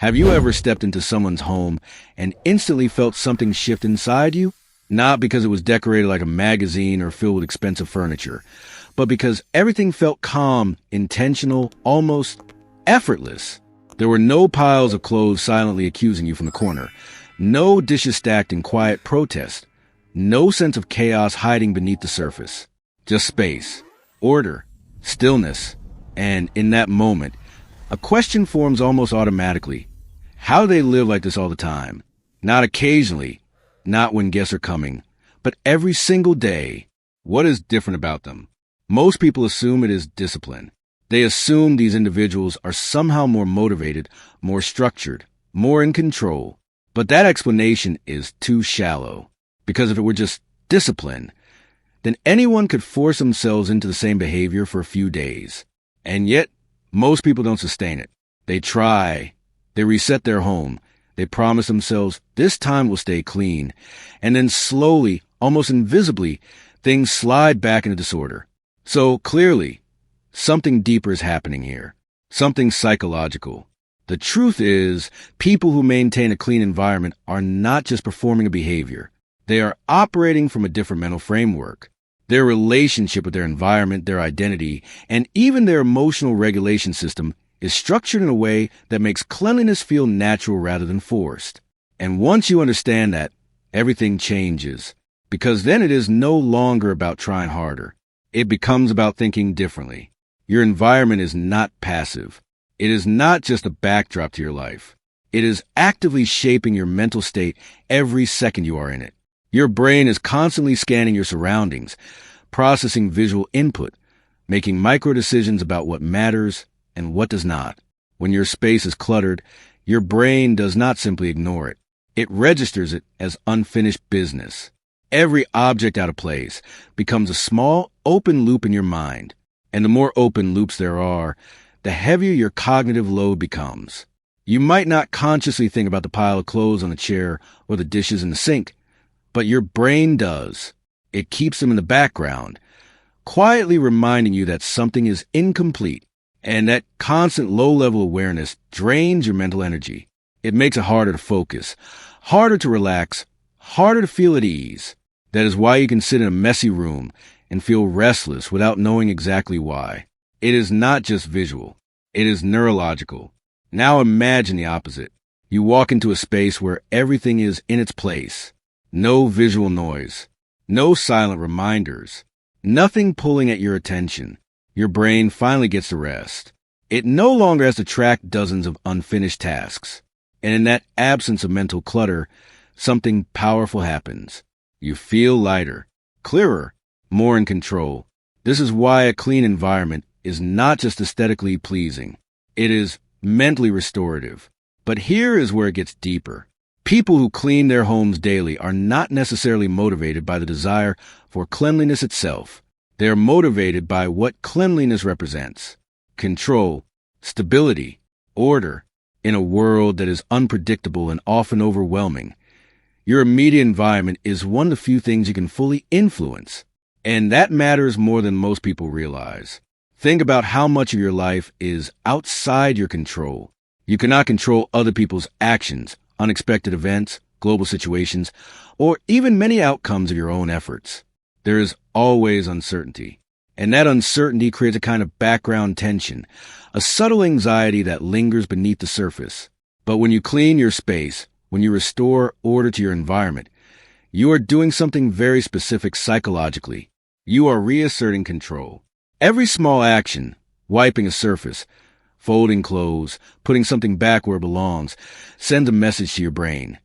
Have you ever stepped into someone's home and instantly felt something shift inside you? Not because it was decorated like a magazine or filled with expensive furniture, but because everything felt calm, intentional, almost effortless. There were no piles of clothes silently accusing you from the corner, no dishes stacked in quiet protest, no sense of chaos hiding beneath the surface. Just space, order, stillness, and in that moment, a question forms almost automatically. How do they live like this all the time? Not occasionally, not when guests are coming, but every single day. What is different about them? Most people assume it is discipline. They assume these individuals are somehow more motivated, more structured, more in control. But that explanation is too shallow. Because if it were just discipline, then anyone could force themselves into the same behavior for a few days. And yet, most people don't sustain it. They try. They reset their home. They promise themselves this time will stay clean. And then slowly, almost invisibly, things slide back into disorder. So clearly, something deeper is happening here. Something psychological. The truth is, people who maintain a clean environment are not just performing a behavior. They are operating from a different mental framework. Their relationship with their environment, their identity, and even their emotional regulation system is structured in a way that makes cleanliness feel natural rather than forced. And once you understand that, everything changes. Because then it is no longer about trying harder. It becomes about thinking differently. Your environment is not passive. It is not just a backdrop to your life. It is actively shaping your mental state every second you are in it. Your brain is constantly scanning your surroundings, processing visual input, making micro decisions about what matters and what does not. When your space is cluttered, your brain does not simply ignore it. It registers it as unfinished business. Every object out of place becomes a small, open loop in your mind. And the more open loops there are, the heavier your cognitive load becomes. You might not consciously think about the pile of clothes on the chair or the dishes in the sink, but your brain does. It keeps them in the background, quietly reminding you that something is incomplete, and that constant low-level awareness drains your mental energy. It makes it harder to focus, harder to relax, harder to feel at ease. That is why you can sit in a messy room and feel restless without knowing exactly why. It is not just visual. It is neurological. Now imagine the opposite. You walk into a space where everything is in its place. No visual noise. No silent reminders. Nothing pulling at your attention. Your brain finally gets to rest. It no longer has to track dozens of unfinished tasks. And in that absence of mental clutter, something powerful happens. You feel lighter, clearer, more in control. This is why a clean environment is not just aesthetically pleasing. It is mentally restorative. But here is where it gets deeper. People who clean their homes daily are not necessarily motivated by the desire for cleanliness itself. They are motivated by what cleanliness represents. Control, stability, order. In a world that is unpredictable and often overwhelming, your immediate environment is one of the few things you can fully influence. And that matters more than most people realize. Think about how much of your life is outside your control. You cannot control other people's actions, unexpected events, global situations, or even many outcomes of your own efforts. There is always uncertainty. And that uncertainty creates a kind of background tension, a subtle anxiety that lingers beneath the surface. But when you clean your space, when you restore order to your environment, you are doing something very specific psychologically. You are reasserting control. Every small action, wiping a surface, folding clothes, putting something back where it belongs, sends a message to your brain.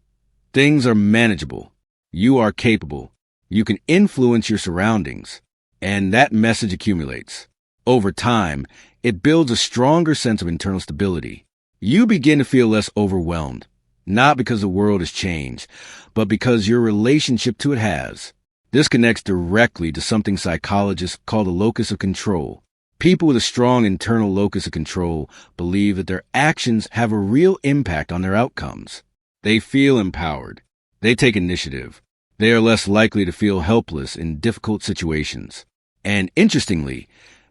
Things are manageable. You are capable. You can influence your surroundings. And that message accumulates. Over time, it builds a stronger sense of internal stability. You begin to feel less overwhelmed, not because the world has changed, but because your relationship to it has. This connects directly to something psychologists call the locus of control. People with a strong internal locus of control believe that their actions have a real impact on their outcomes. They feel empowered. They take initiative. They are less likely to feel helpless in difficult situations. And interestingly,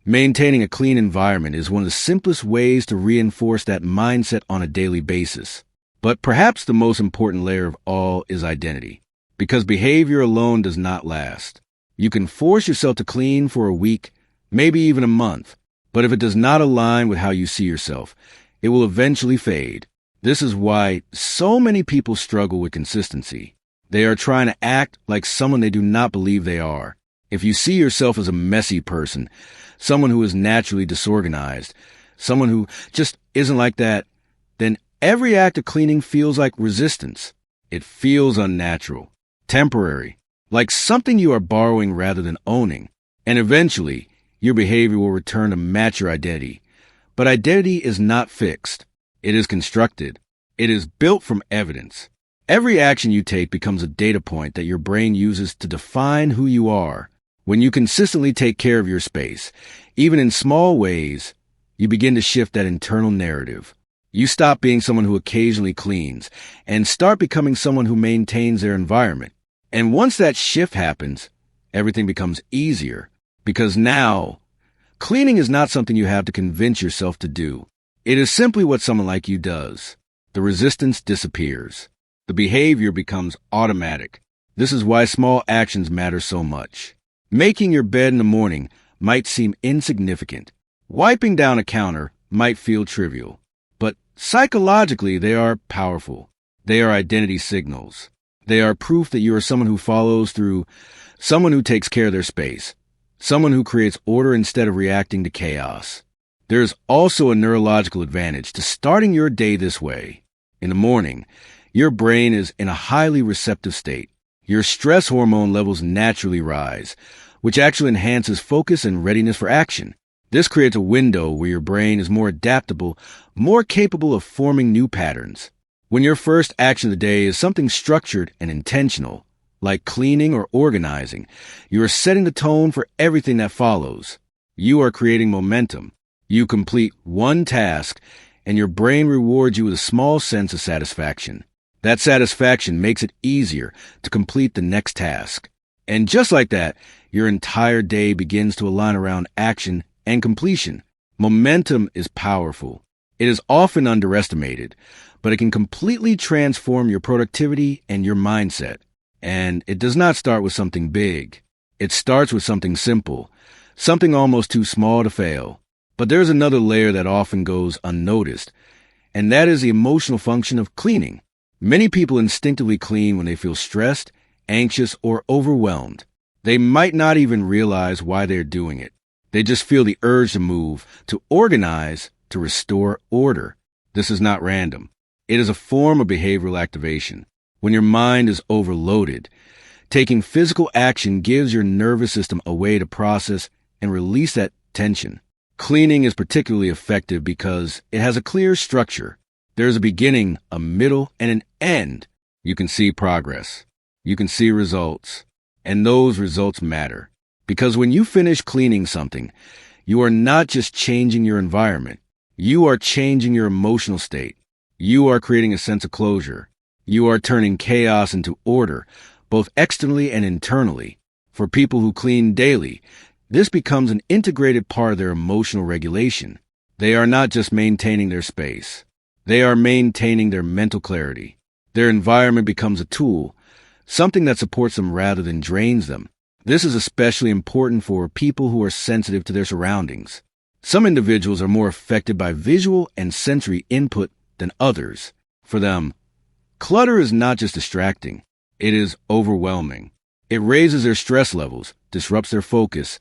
Maintaining a clean environment is one of the simplest ways to reinforce that mindset on a daily basis. But perhaps the most important layer of all is identity, because behavior alone does not last. You can force yourself to clean for a week, maybe even a month, but if it does not align with how you see yourself, it will eventually fade. This is why so many people struggle with consistency. They are trying to act like someone they do not believe they are. If you see yourself as a messy person, someone who is naturally disorganized, someone who just isn't like that, then every act of cleaning feels like resistance. It feels unnatural, temporary, like something you are borrowing rather than owning. And eventually, your behavior will return to match your identity. But identity is not fixed. It is constructed. It is built from evidence. Every action you take becomes a data point that your brain uses to define who you are. When you consistently take care of your space, even in small ways, you begin to shift that internal narrative. You stop being someone who occasionally cleans and start becoming someone who maintains their environment. And once that shift happens, everything becomes easier because now, cleaning is not something you have to convince yourself to do. It is simply what someone like you does. The resistance disappears. The behavior becomes automatic. This is why small actions matter so much. Making your bed in the morning might seem insignificant. Wiping down a counter might feel trivial. But psychologically, they are powerful. They are identity signals. They are proof that you are someone who follows through, someone who takes care of their space, someone who creates order instead of reacting to chaos. There is also a neurological advantage to starting your day this way. In the morning, your brain is in a highly receptive state. Your stress hormone levels naturally rise, which actually enhances focus and readiness for action. This creates a window where your brain is more adaptable, more capable of forming new patterns. When your first action of the day is something structured and intentional, like cleaning or organizing, you are setting the tone for everything that follows. You are creating momentum. You complete one task, and your brain rewards you with a small sense of satisfaction. That satisfaction makes it easier to complete the next task. And just like that, your entire day begins to align around action and completion. Momentum is powerful. It is often underestimated, but it can completely transform your productivity and your mindset. And it does not start with something big. It starts with something simple, something almost too small to fail. But there's another layer that often goes unnoticed, and that is the emotional function of cleaning. Many people instinctively clean when they feel stressed, anxious, or overwhelmed. They might not even realize why they're doing it. They just feel the urge to move, to organize, to restore order. This is not random. It is a form of behavioral activation. When your mind is overloaded, taking physical action gives your nervous system a way to process and release that tension. Cleaning is particularly effective because it has a clear structure. There's a beginning, a middle, and an end. You can see progress. You can see results. And those results matter. Because when you finish cleaning something, you are not just changing your environment. You are changing your emotional state. You are creating a sense of closure. You are turning chaos into order, both externally and internally. For people who clean daily, this becomes an integrated part of their emotional regulation. They are not just maintaining their space. They are maintaining their mental clarity. Their environment becomes a tool, something that supports them rather than drains them. This is especially important for people who are sensitive to their surroundings. Some individuals are more affected by visual and sensory input than others. For them, clutter is not just distracting, it is overwhelming. It raises their stress levels, disrupts their focus,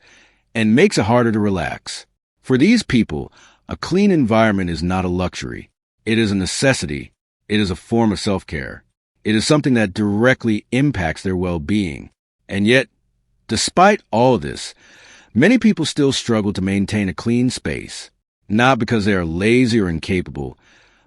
and makes it harder to relax. For these people, a clean environment is not a luxury. It is a necessity. It is a form of self-care. It is something that directly impacts their well-being. And yet, despite all this, many people still struggle to maintain a clean space, not because they are lazy or incapable,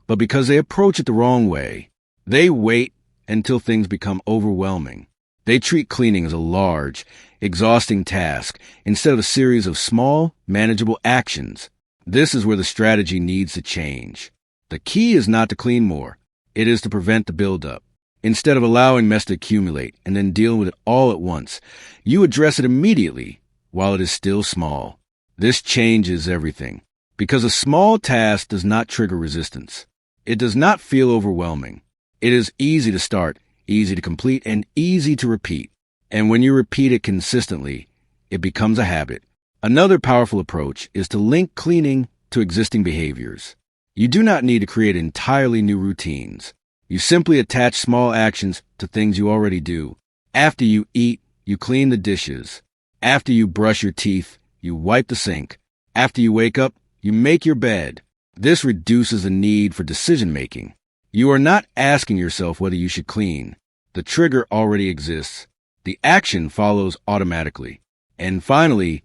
but because they approach it the wrong way. They wait until things become overwhelming. They treat cleaning as a large, exhausting task instead of a series of small, manageable actions. This is where the strategy needs to change. The key is not to clean more. It is to prevent the buildup. Instead of allowing mess to accumulate and then dealing with it all at once, you address it immediately while it is still small. This changes everything, because a small task does not trigger resistance. It does not feel overwhelming. It is easy to start, easy to complete, and easy to repeat. And when you repeat it consistently, it becomes a habit. Another powerful approach is to link cleaning to existing behaviors. You do not need to create entirely new routines. You simply attach small actions to things you already do. After you eat, you clean the dishes. After you brush your teeth, you wipe the sink. After you wake up, you make your bed. This reduces the need for decision-making. You are not asking yourself whether you should clean. The trigger already exists. The action follows automatically. And finally,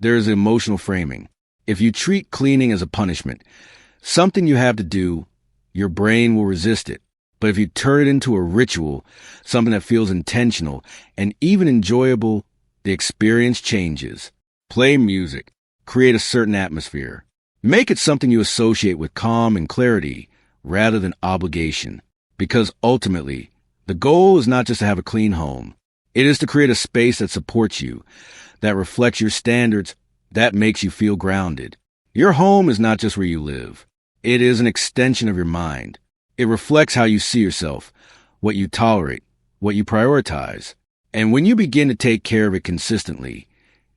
there is emotional framing. If you treat cleaning as a punishment, something you have to do, your brain will resist it. But if you turn it into a ritual, something that feels intentional and even enjoyable, the experience changes. Play music. Create a certain atmosphere. Make it something you associate with calm and clarity rather than obligation. Because ultimately, the goal is not just to have a clean home. It is to create a space that supports you, that reflects your standards, that makes you feel grounded. Your home is not just where you live. It is an extension of your mind. It reflects how you see yourself, what you tolerate, what you prioritize. And when you begin to take care of it consistently,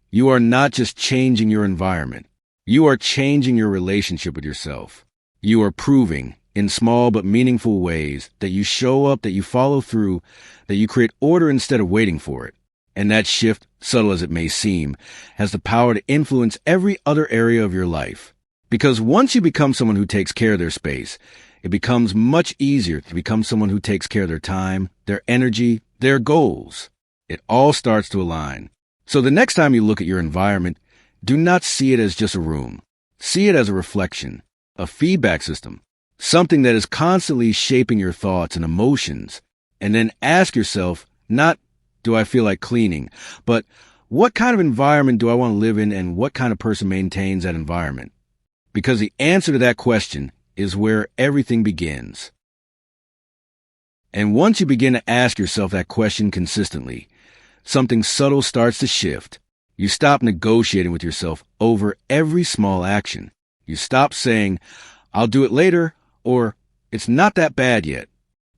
you are not just changing your environment. You are changing your relationship with yourself. You are proving, in small but meaningful ways, that you show up, that you follow through, that you create order instead of waiting for it. And that shift, subtle as it may seem, has the power to influence every other area of your life. Because once you become someone who takes care of their space, it becomes much easier to become someone who takes care of their time, their energy, their goals. It all starts to align. So the next time you look at your environment, do not see it as just a room. See it as a reflection, a feedback system, something that is constantly shaping your thoughts and emotions. And then ask yourself, not, do I feel like cleaning, but what kind of environment do I want to live in and what kind of person maintains that environment? Because the answer to that question is where everything begins. And once you begin to ask yourself that question consistently, something subtle starts to shift. You stop negotiating with yourself over every small action. You stop saying, I'll do it later, or it's not that bad yet.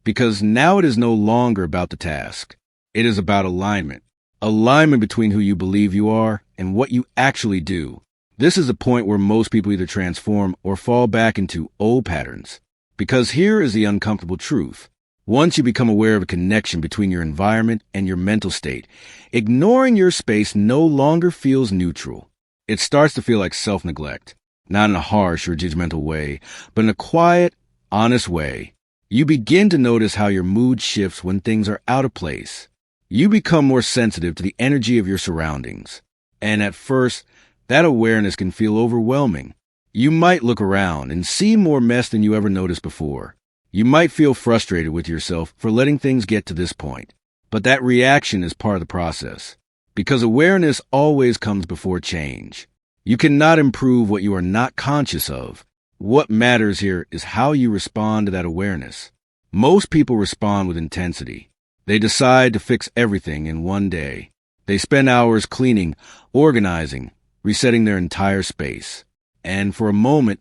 Because now it is no longer about the task. It is about alignment. Alignment between who you believe you are and what you actually do. This is the point where most people either transform or fall back into old patterns. Because here is the uncomfortable truth. Once you become aware of a connection between your environment and your mental state, ignoring your space no longer feels neutral. It starts to feel like self-neglect, not in a harsh or judgmental way, but in a quiet, honest way. You begin to notice how your mood shifts when things are out of place. You become more sensitive to the energy of your surroundings. And at first, that awareness can feel overwhelming. You might look around and see more mess than you ever noticed before. You might feel frustrated with yourself for letting things get to this point. But that reaction is part of the process. Because awareness always comes before change. You cannot improve what you are not conscious of. What matters here is how you respond to that awareness. Most people respond with intensity. They decide to fix everything in one day. They spend hours cleaning, organizing, resetting their entire space. And for a moment,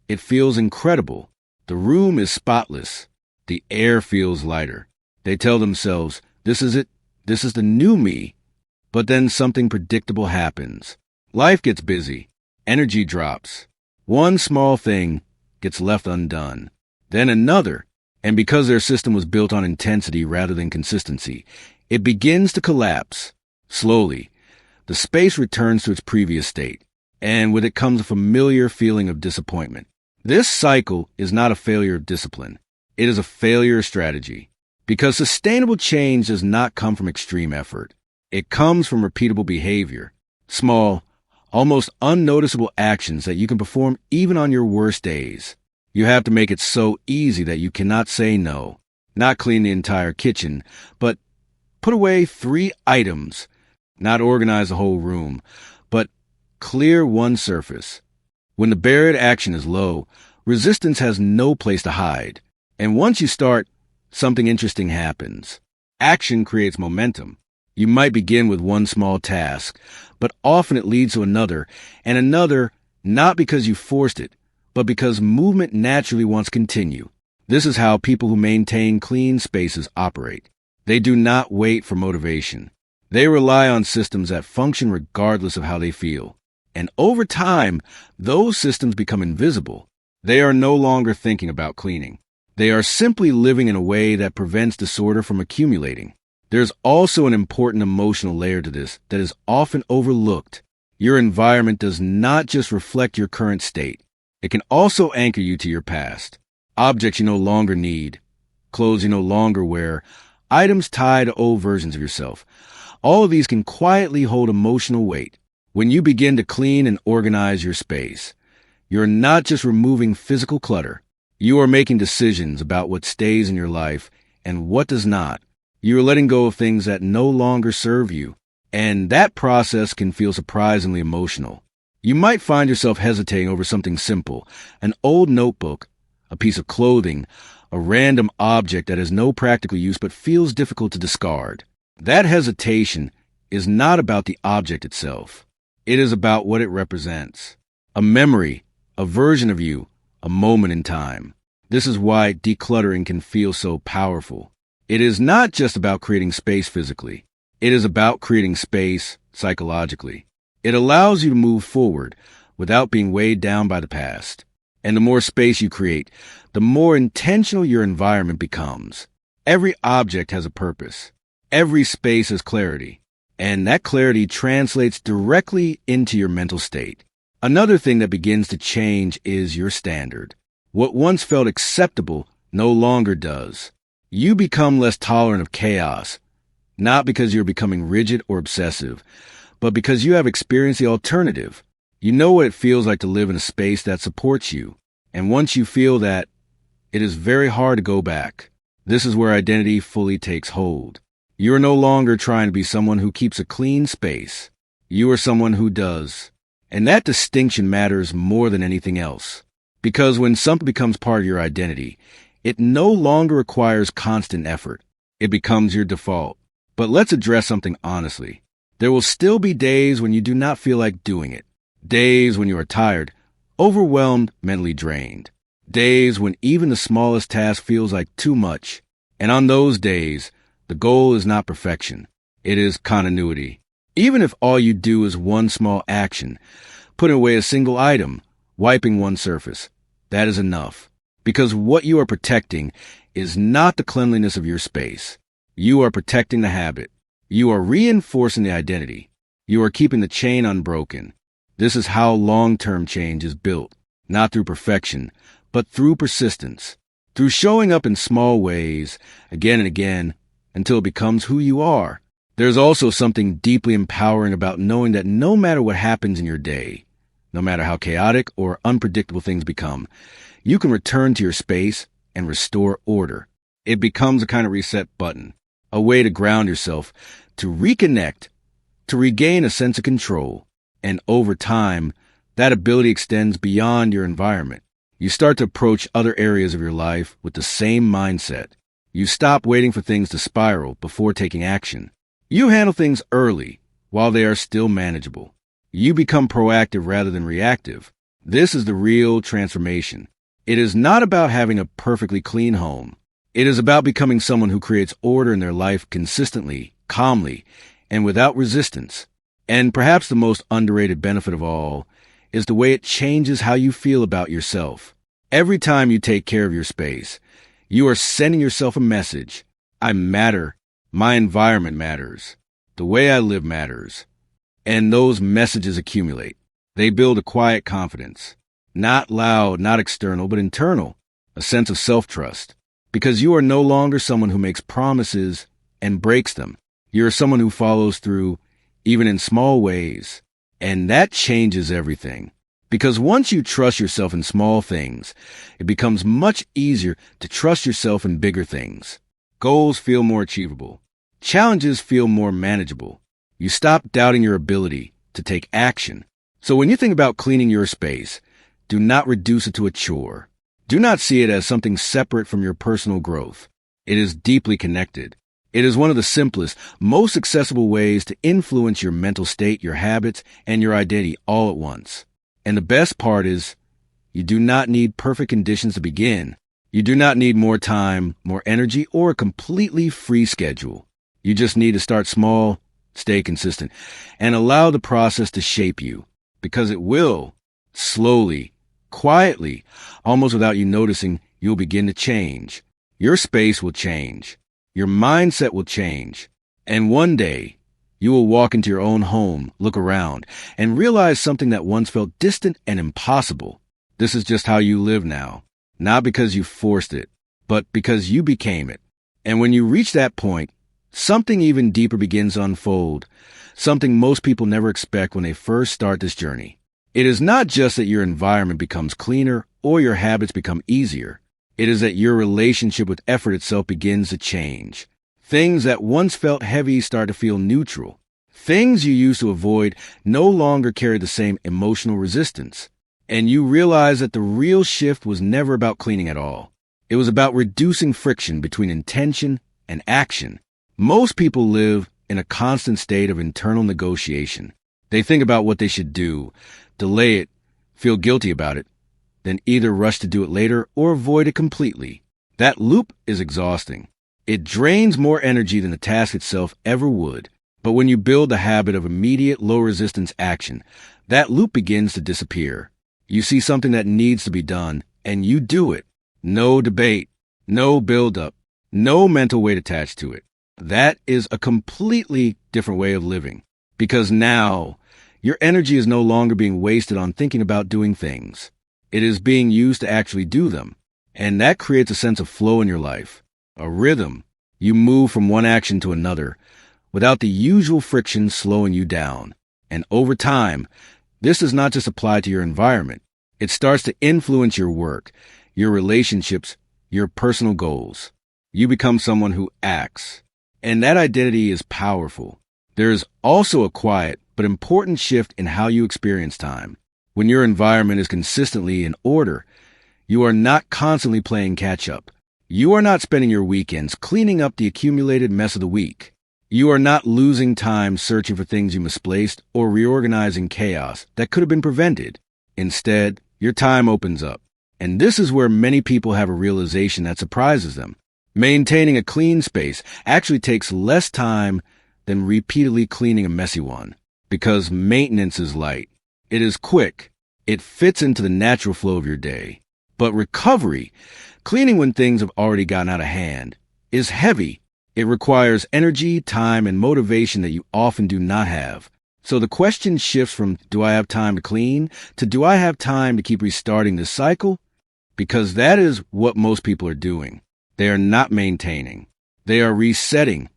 it feels incredible. The room is spotless. The air feels lighter. They tell themselves, this is it. This is the new me. But then something predictable happens. Life gets busy. Energy drops. One small thing gets left undone. Then another. And because their system was built on intensity rather than consistency, it begins to collapse. Slowly, the space returns to its previous state. And with it comes a familiar feeling of disappointment. This cycle is not a failure of discipline. It is a failure of strategy. Because sustainable change does not come from extreme effort. It comes from repeatable behavior. Small, almost unnoticeable actions that you can perform even on your worst days. You have to make it so easy that you cannot say no. Not clean the entire kitchen, but put away 3 items. Not organize the whole room, but clear one surface. When the buried action is low, resistance has no place to hide. And once you start, something interesting happens. Action creates momentum. You might begin with one small task, but often it leads to another, and another, not because you forced it, but because movement naturally wants to continue. This is how people who maintain clean spaces operate. They do not wait for motivation. They rely on systems that function regardless of how they feel. And over time, those systems become invisible. They are no longer thinking about cleaning. They are simply living in a way that prevents disorder from accumulating. There's also an important emotional layer to this that is often overlooked. Your environment does not just reflect your current state. It can also anchor you to your past. Objects you no longer need, clothes you no longer wear, items tied to old versions of yourself. All of these can quietly hold emotional weight. When you begin to clean and organize your space, you're not just removing physical clutter. You are making decisions about what stays in your life and what does not. You are letting go of things that no longer serve you, and that process can feel surprisingly emotional. You might find yourself hesitating over something simple, an old notebook, a piece of clothing, a random object that has no practical use but feels difficult to discard. That hesitation is not about the object itself. It is about what it represents. A memory, a version of you, a moment in time. This is why decluttering can feel so powerful. It is not just about creating space physically. It is about creating space psychologically. It allows you to move forward without being weighed down by the past. And the more space you create, the more intentional your environment becomes. Every object has a purpose. Every space has clarity. And that clarity translates directly into your mental state. Another thing that begins to change is your standard. What once felt acceptable no longer does. You become less tolerant of chaos, not because you're becoming rigid or obsessive, but because you have experienced the alternative. You know what it feels like to live in a space that supports you. And once you feel that, it is very hard to go back. This is where identity fully takes hold. You are no longer trying to be someone who keeps a clean space. You are someone who does. And that distinction matters more than anything else. Because when something becomes part of your identity, it no longer requires constant effort. It becomes your default. But let's address something honestly. There will still be days when you do not feel like doing it. Days when you are tired, overwhelmed, mentally drained. Days when even the smallest task feels like too much. And on those days, the goal is not perfection. It is continuity. Even if all you do is one small action, putting away a single item, wiping one surface, that is enough. Because what you are protecting is not the cleanliness of your space. You are protecting the habit. You are reinforcing the identity. You are keeping the chain unbroken. This is how long-term change is built, not through perfection, but through persistence, through showing up in small ways, again and again, until it becomes who you are. There's also something deeply empowering about knowing that no matter what happens in your day, no matter how chaotic or unpredictable things become, you can return to your space and restore order. It becomes a kind of reset button, a way to ground yourself, to reconnect, to regain a sense of control. And over time, that ability extends beyond your environment. You start to approach other areas of your life with the same mindset. You stop waiting for things to spiral before taking action. You handle things early while they are still manageable. You become proactive rather than reactive. This is the real transformation. It is not about having a perfectly clean home. It is about becoming someone who creates order in their life consistently, calmly, and without resistance. And perhaps the most underrated benefit of all is the way it changes how you feel about yourself. Every time you take care of your space, you are sending yourself a message. I matter. My environment matters. The way I live matters. And those messages accumulate. They build a quiet confidence. Not loud, not external, but internal. A sense of self-trust. Because you are no longer someone who makes promises and breaks them. You're someone who follows through, even in small ways. And that changes everything. Because once you trust yourself in small things, it becomes much easier to trust yourself in bigger things. Goals feel more achievable. Challenges feel more manageable. You stop doubting your ability to take action. So when you think about cleaning your space, do not reduce it to a chore. Do not see it as something separate from your personal growth. It is deeply connected. It is one of the simplest, most accessible ways to influence your mental state, your habits, and your identity all at once. And the best part is, you do not need perfect conditions to begin. You do not need more time, more energy, or a completely free schedule. You just need to start small, stay consistent, and allow the process to shape you, because it will. Slowly, quietly, almost without you noticing, you'll begin to change. Your space will change. Your mindset will change. And one day, you will walk into your own home, look around, and realize something that once felt distant and impossible. This is just how you live now. Not because you forced it, but because you became it. And when you reach that point, something even deeper begins to unfold, something most people never expect when they first start this journey. It is not just that your environment becomes cleaner or your habits become easier. It is that your relationship with effort itself begins to change. Things that once felt heavy start to feel neutral. Things you used to avoid no longer carry the same emotional resistance. And you realize that the real shift was never about cleaning at all. It was about reducing friction between intention and action. Most people live in a constant state of internal negotiation. They think about what they should do, delay it, feel guilty about it, then either rush to do it later or avoid it completely. That loop is exhausting. It drains more energy than the task itself ever would. But when you build the habit of immediate, low-resistance action, that loop begins to disappear. You see something that needs to be done, and you do it. No debate, no build-up, no mental weight attached to it. That is a completely different way of living. Because now, your energy is no longer being wasted on thinking about doing things. It is being used to actually do them. And that creates a sense of flow in your life, a rhythm. You move from one action to another without the usual friction slowing you down. And over time, this does not just apply to your environment. It starts to influence your work, your relationships, your personal goals. You become someone who acts. And that identity is powerful. There is also a quiet but important shift in how you experience time. When your environment is consistently in order, you are not constantly playing catch-up. You are not spending your weekends cleaning up the accumulated mess of the week. You are not losing time searching for things you misplaced or reorganizing chaos that could have been prevented. Instead, your time opens up. And this is where many people have a realization that surprises them. Maintaining a clean space actually takes less time than repeatedly cleaning a messy one, because maintenance is light. It is quick. It fits into the natural flow of your day. But recovery, cleaning when things have already gotten out of hand, is heavy. It requires energy, time, and motivation that you often do not have. So the question shifts from, do I have time to clean, to do I have time to keep restarting this cycle? Because that is what most people are doing. They are not maintaining. They are resetting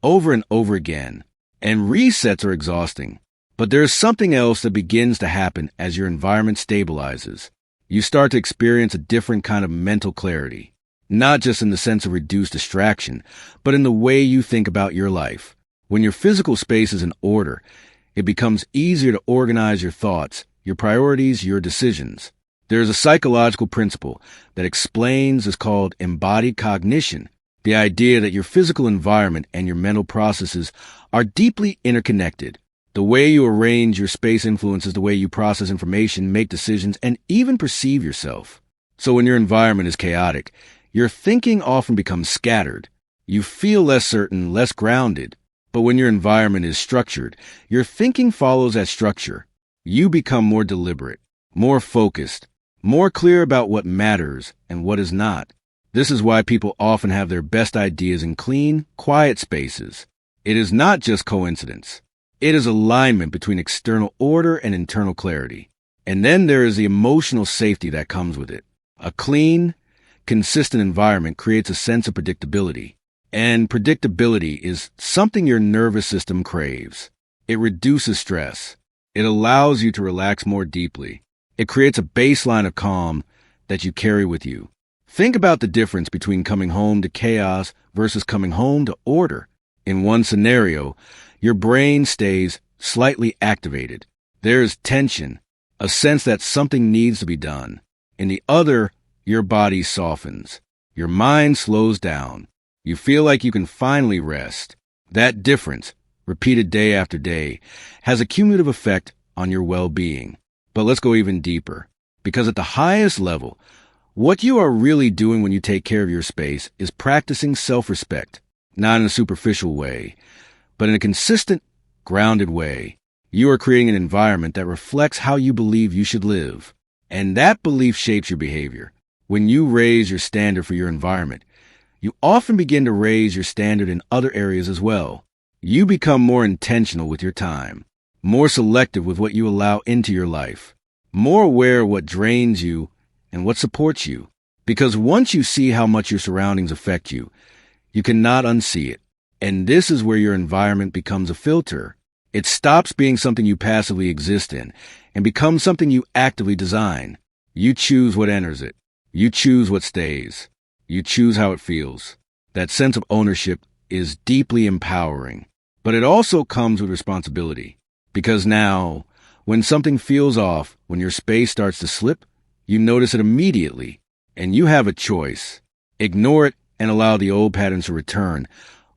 over and over again. And resets are exhausting. But there is something else that begins to happen as your environment stabilizes. You start to experience a different kind of mental clarity, not just in the sense of reduced distraction, but in the way you think about your life. When your physical space is in order, it becomes easier to organize your thoughts, your priorities, your decisions. There is a psychological principle that explains is called embodied cognition, the idea that your physical environment and your mental processes are deeply interconnected. The way you arrange your space influences the way you process information, make decisions, and even perceive yourself. So when your environment is chaotic, your thinking often becomes scattered. You feel less certain, less grounded. But when your environment is structured, your thinking follows that structure. You become more deliberate, more focused, more clear about what matters and what is not. This is why people often have their best ideas in clean, quiet spaces. It is not just coincidence. It is alignment between external order and internal clarity. And then there is the emotional safety that comes with it. A clean, consistent environment creates a sense of predictability. And predictability is something your nervous system craves. It reduces stress. It allows you to relax more deeply. It creates a baseline of calm that you carry with you. Think about the difference between coming home to chaos versus coming home to order. In one scenario, your brain stays slightly activated. There is tension, a sense that something needs to be done. In the other, your body softens. Your mind slows down. You feel like you can finally rest. That difference, repeated day after day, has a cumulative effect on your well-being. But let's go even deeper. Because at the highest level, what you are really doing when you take care of your space is practicing self-respect, not in a superficial way, but in a consistent, grounded way. You are creating an environment that reflects how you believe you should live. And that belief shapes your behavior. When you raise your standard for your environment, you often begin to raise your standard in other areas as well. You become more intentional with your time, more selective with what you allow into your life, more aware of what drains you and what supports you. Because once you see how much your surroundings affect you, you cannot unsee it. And this is where your environment becomes a filter. It stops being something you passively exist in and becomes something you actively design. You choose what enters it. You choose what stays. You choose how it feels. That sense of ownership is deeply empowering. But it also comes with responsibility. Because now, when something feels off, when your space starts to slip, you notice it immediately. And you have a choice. Ignore it and allow the old patterns to return,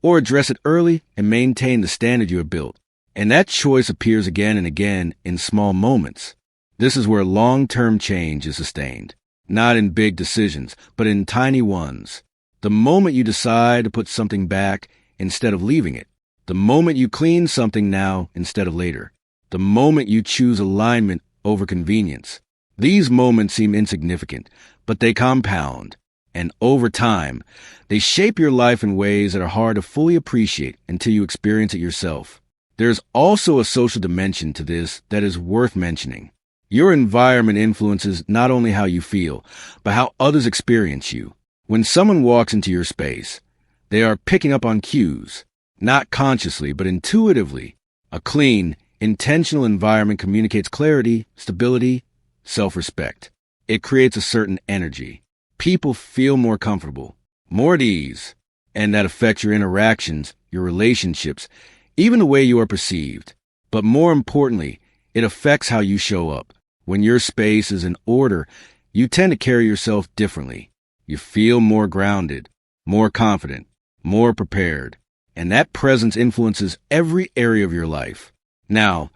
or address it early and maintain the standard you have built. And that choice appears again and again in small moments. This is where long-term change is sustained. Not in big decisions, but in tiny ones. The moment you decide to put something back instead of leaving it. The moment you clean something now instead of later. The moment you choose alignment over convenience. These moments seem insignificant, but they compound. And over time, they shape your life in ways that are hard to fully appreciate until you experience it yourself. There's also a social dimension to this that is worth mentioning. Your environment influences not only how you feel, but how others experience you. When someone walks into your space, they are picking up on cues, not consciously, but intuitively. A clean, intentional environment communicates clarity, stability, self-respect. It creates a certain energy. People feel more comfortable, more at ease, and that affects your interactions, your relationships, even the way you are perceived. But more importantly, it affects how you show up. When your space is in order, you tend to carry yourself differently. You feel more grounded, more confident, more prepared, and that presence influences every area of your life. Now,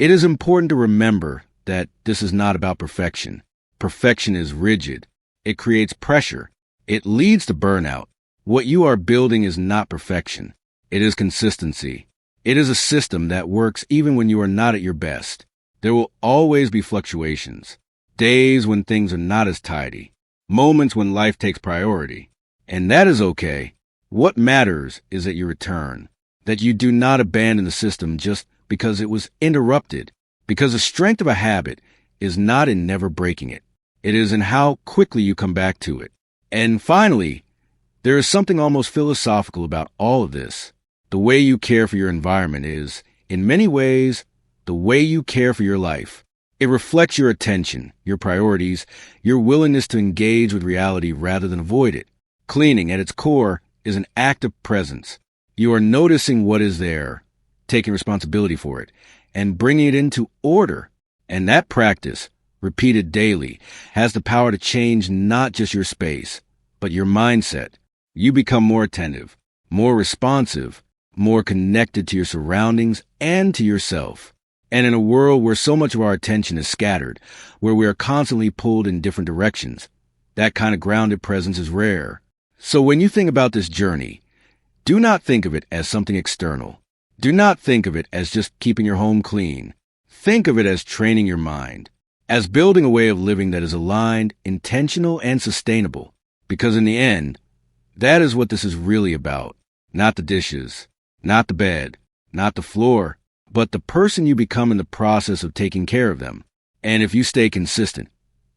it is important to remember that this is not about perfection. Perfection is rigid. It creates pressure. It leads to burnout. What you are building is not perfection. It is consistency. It is a system that works even when you are not at your best. There will always be fluctuations, days when things are not as tidy, moments when life takes priority. And that is okay. What matters is that you return, that you do not abandon the system just because it was interrupted, because the strength of a habit is not in never breaking it. It is in how quickly you come back to it. And finally, there is something almost philosophical about all of this. The way you care for your environment is, in many ways, the way you care for your life. It reflects your attention, your priorities, your willingness to engage with reality rather than avoid it. Cleaning, at its core, is an act of presence. You are noticing what is there, taking responsibility for it, and bringing it into order. And that practice, repeated daily, has the power to change not just your space, but your mindset. You become more attentive, more responsive, more connected to your surroundings and to yourself. And in a world where so much of our attention is scattered, where we are constantly pulled in different directions, that kind of grounded presence is rare. So when you think about this journey, do not think of it as something external. Do not think of it as just keeping your home clean. Think of it as training your mind, as building a way of living that is aligned, intentional, and sustainable. Because in the end, that is what this is really about. Not the dishes, not the bed, not the floor, but the person you become in the process of taking care of them. And if you stay consistent,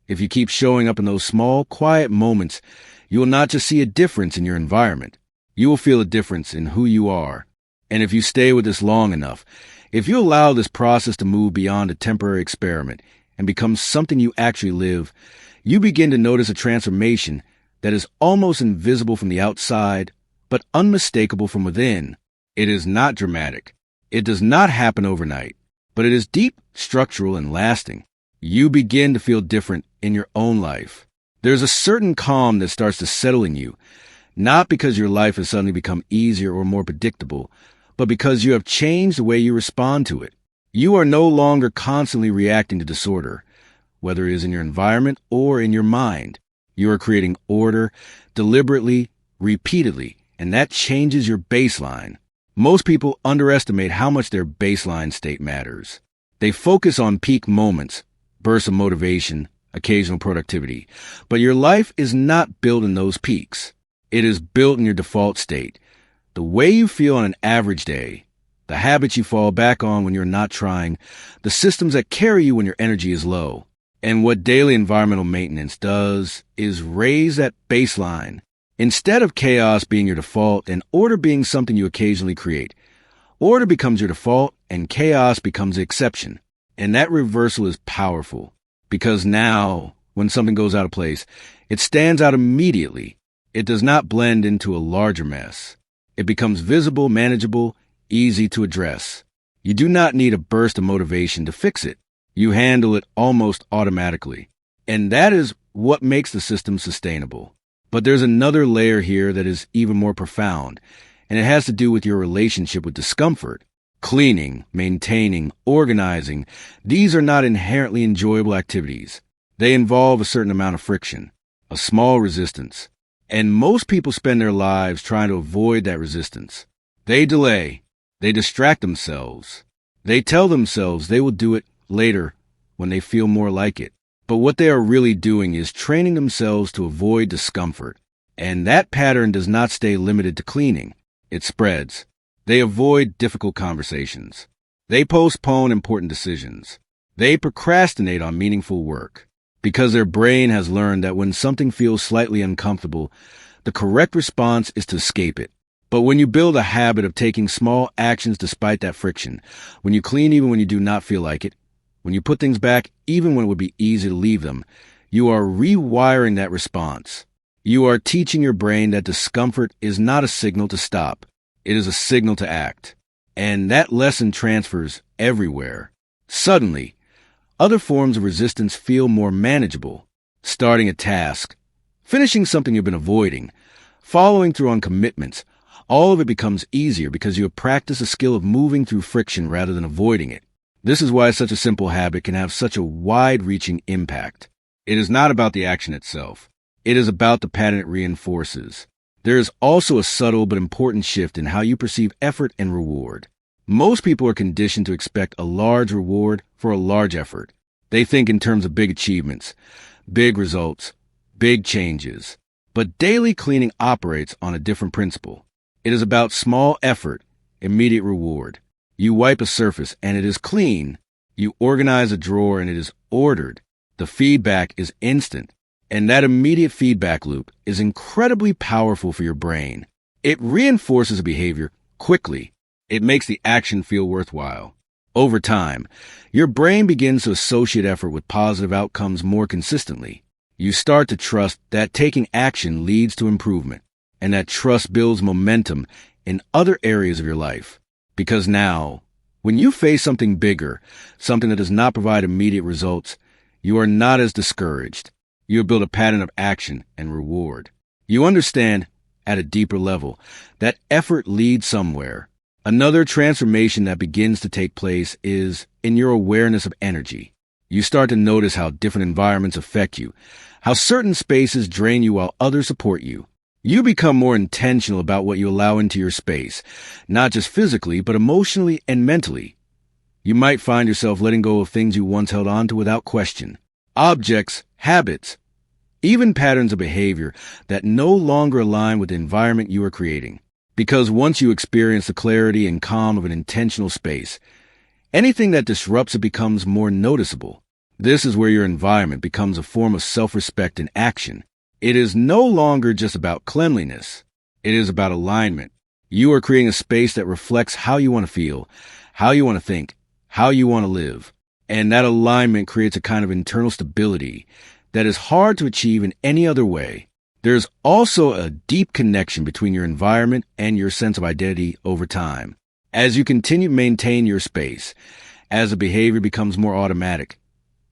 if you keep showing up in those small, quiet moments, you will not just see a difference in your environment. You will feel a difference in who you are. And if you stay with this long enough, if you allow this process to move beyond a temporary experiment and become something you actually live, you begin to notice a transformation that is almost invisible from the outside, but unmistakable from within. It is not dramatic. It does not happen overnight, but it is deep, structural, and lasting. You begin to feel different in your own life. There's a certain calm that starts to settle in you, Not because your life has suddenly become easier or more predictable, but because you have changed the way you respond to it. You are no longer constantly reacting to disorder, whether it is in your environment or in your mind. You are creating order deliberately, repeatedly, and that changes your baseline. Most people underestimate how much their baseline state matters. They focus on peak moments, bursts of motivation, occasional productivity, but your life is not built in those peaks. It is built in your default state, the way you feel on an average day, the habits you fall back on when you're not trying, the systems that carry you when your energy is low. And what daily environmental maintenance does is raise that baseline. Instead of chaos being your default and order being something you occasionally create, order becomes your default and chaos becomes the exception. And that reversal is powerful because now, when something goes out of place, it stands out immediately. It does not blend into a larger mess. It becomes visible, manageable, easy to address. You do not need a burst of motivation to fix it. You handle it almost automatically. And that is what makes the system sustainable. But there's another layer here that is even more profound, and it has to do with your relationship with discomfort. Cleaning, maintaining, organizing, these are not inherently enjoyable activities. They involve a certain amount of friction, a small resistance. And most people spend their lives trying to avoid that resistance. They delay. They distract themselves. They tell themselves they will do it later when they feel more like it. But what they are really doing is training themselves to avoid discomfort. And that pattern does not stay limited to cleaning. It spreads. They avoid difficult conversations. They postpone important decisions. They procrastinate on meaningful work. Because their brain has learned that when something feels slightly uncomfortable, the correct response is to escape it. But when you build a habit of taking small actions despite that friction, when you clean even when you do not feel like it, when you put things back even when it would be easy to leave them, you are rewiring that response. You are teaching your brain that discomfort is not a signal to stop. It is a signal to act. And that lesson transfers everywhere. Suddenly, other forms of resistance feel more manageable. Starting a task, finishing something you've been avoiding, following through on commitments, all of it becomes easier because you have practiced the skill of moving through friction rather than avoiding it. This is why such a simple habit can have such a wide-reaching impact. It is not about the action itself. It is about the pattern it reinforces. There is also a subtle but important shift in how you perceive effort and reward. Most people are conditioned to expect a large reward for a large effort. They think in terms of big achievements, big results, big changes. But daily cleaning operates on a different principle. It is about small effort, immediate reward. You wipe a surface and it is clean. You organize a drawer and it is ordered. The feedback is instant. And that immediate feedback loop is incredibly powerful for your brain. It reinforces a behavior quickly. It makes the action feel worthwhile. Over time, your brain begins to associate effort with positive outcomes more consistently. You start to trust that taking action leads to improvement, and that trust builds momentum in other areas of your life. Because now, when you face something bigger, something that does not provide immediate results, you are not as discouraged. You have built a pattern of action and reward. You understand, at a deeper level, that effort leads somewhere. Another transformation that begins to take place is in your awareness of energy. You start to notice how different environments affect you, how certain spaces drain you while others support you. You become more intentional about what you allow into your space, not just physically, but emotionally and mentally. You might find yourself letting go of things you once held on to without question. Objects, habits, even patterns of behavior that no longer align with the environment you are creating. Because once you experience the clarity and calm of an intentional space, anything that disrupts it becomes more noticeable. This is where your environment becomes a form of self-respect and action. It is no longer just about cleanliness. It is about alignment. You are creating a space that reflects how you want to feel, how you want to think, how you want to live. And that alignment creates a kind of internal stability that is hard to achieve in any other way. There's also a deep connection between your environment and your sense of identity over time. As you continue to maintain your space, as the behavior becomes more automatic,